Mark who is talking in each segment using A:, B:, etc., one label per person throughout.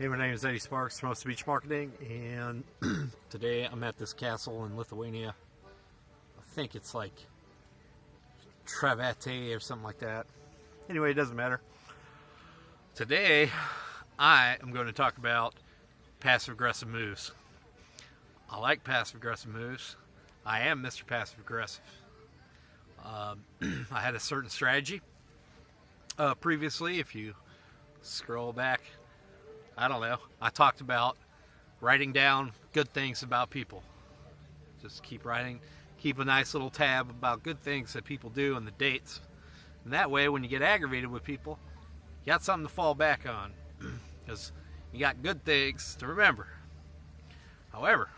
A: Hey, my name is Eddie Sparks, Hermosa Beach Marketing, and today I'm at this castle in Lithuania. I think it's like Trakai or something like that. Anyway, it doesn't matter. Today, I am going to talk about passive-aggressive moves. I like passive-aggressive moves. I am Mr. Passive-Aggressive. I had a certain strategy previously. If you scroll back, I don't know, I talked about writing down good things about people. Just keep writing, keep a nice little tab about good things that people do and the dates. And that way, when you get aggravated with people, you got something to fall back on. Because you got good things to remember. However,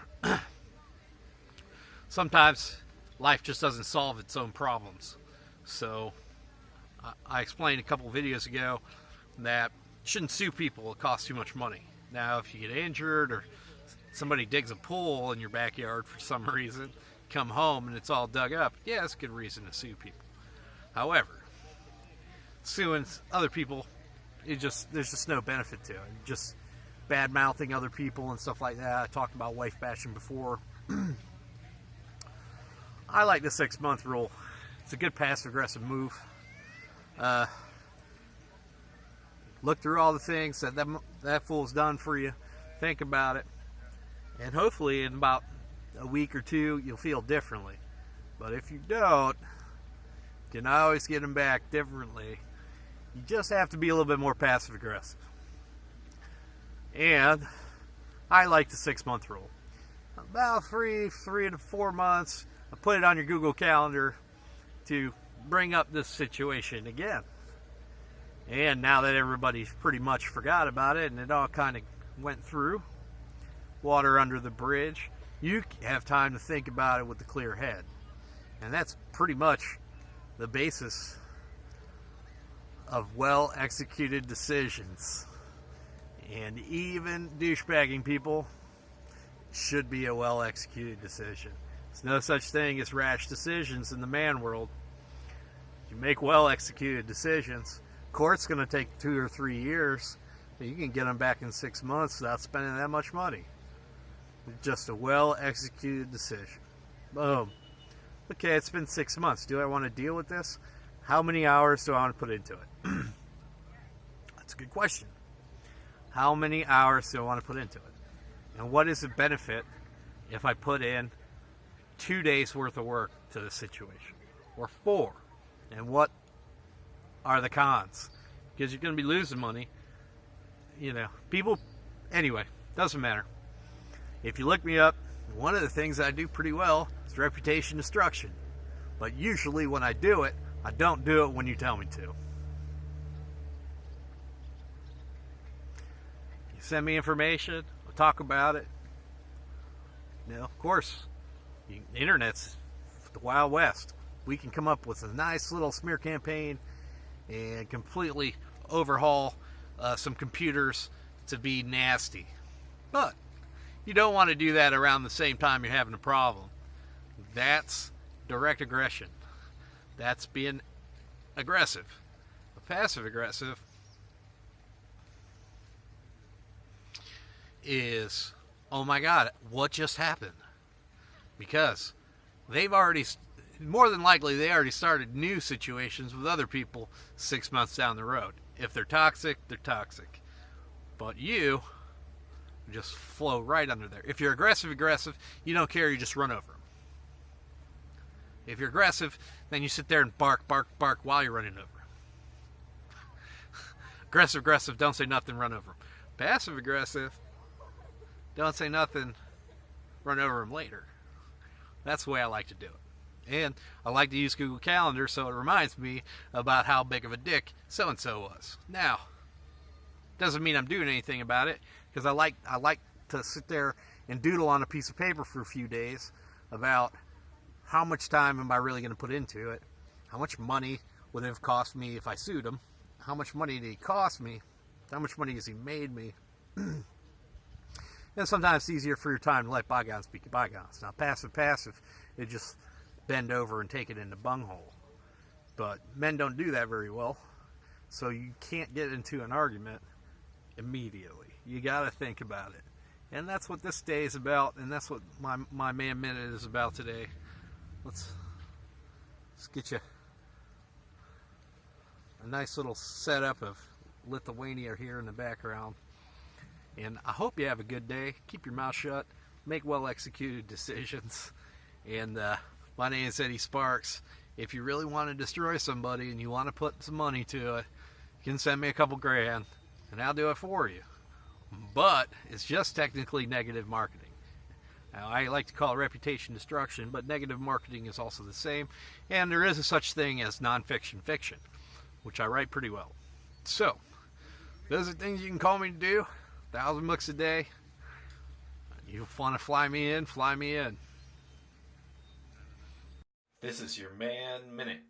A: sometimes life just doesn't solve its own problems. So, I explained a couple videos ago that you shouldn't sue people. It costs too much money. Now, if you get injured or somebody digs a pool in your backyard for some reason, come home and it's all dug up, yeah, that's a good reason to sue people. However, suing other people, there's just no benefit to it. Just bad-mouthing other people and stuff like that. I talked about wife bashing before. I like the 6-month rule. It's a good passive-aggressive move. Look through all the things that fool's done for you. Think about it. And hopefully in about a week or two, you'll feel differently. But if you don't, you can always get them back differently. You just have to be a little bit more passive-aggressive. And I like the 6-month rule. About 3 to 4 months, I put it on your Google Calendar to bring up this situation again. And now that everybody's pretty much forgot about it and it all kind of went through, water under the bridge, you have time to think about it with a clear head. And that's pretty much the basis of well-executed decisions. And even douchebagging people should be a well-executed decision. There's no such thing as rash decisions in the man world. You make well-executed decisions. Court's going to take 2 or 3 years, but you can get them back in 6 months without spending that much money. Just a well-executed decision. Boom. Okay, it's been 6 months. Do I want to deal with this? How many hours do I want to put into it? That's a good question. How many hours do I want to put into it? And what is the benefit if I put in 2 days worth of work to the situation? Or 4? And what are the cons? Because you're going to be losing money. You know, people, anyway, doesn't matter. If you look me up, one of the things I do pretty well is reputation destruction. But usually when I do it, I don't do it when you tell me to. You send me information, I'll talk about it. You know, of course, the internet's the Wild West. We can come up with a nice little smear campaign and completely overhaul some computers to be nasty. But you don't want to do that around the same time you're having a problem. That's direct aggression. That's being aggressive. Passive-aggressive is, oh my God, what just happened? Because they've already, more than likely, they already started new situations with other people 6 months down the road. If they're toxic, they're toxic. But you just flow right under there. If you're aggressive, you don't care, you just run over them. If you're aggressive, then you sit there and bark while you're running over them. Aggressive, don't say nothing, run over them. Passive-aggressive, don't say nothing, run over them later. That's the way I like to do it. And I like to use Google Calendar so it reminds me about how big of a dick so-and-so was. Now, doesn't mean I'm doing anything about it, because I like to sit there and doodle on a piece of paper for a few days about how much time am I really going to put into it, how much money would it have cost me if I sued him, how much money did he cost me, how much money has he made me. And sometimes it's easier for your time to let bygones be bygones. Now, passive, it just bend over and take it in the bunghole. But men don't do that very well, so you can't get into an argument immediately. you got to think about it. And that's what this day is about, and that's what my Man Minute is about today. Let's get you a nice little setup of Lithuania here in the background. And I hope you have a good day. Keep your mouth shut. Make well-executed decisions. And my name is Eddie Sparks. If you really want to destroy somebody and you want to put some money to it, you can send me a couple grand, and I'll do it for you. But it's just technically negative marketing. Now, I like to call it reputation destruction, but negative marketing is also the same. And there is a such thing as nonfiction fiction, which I write pretty well. So, those are things you can call me to do. $1,000 a day. You want to fly me in, fly me in.
B: This is your Man Minute.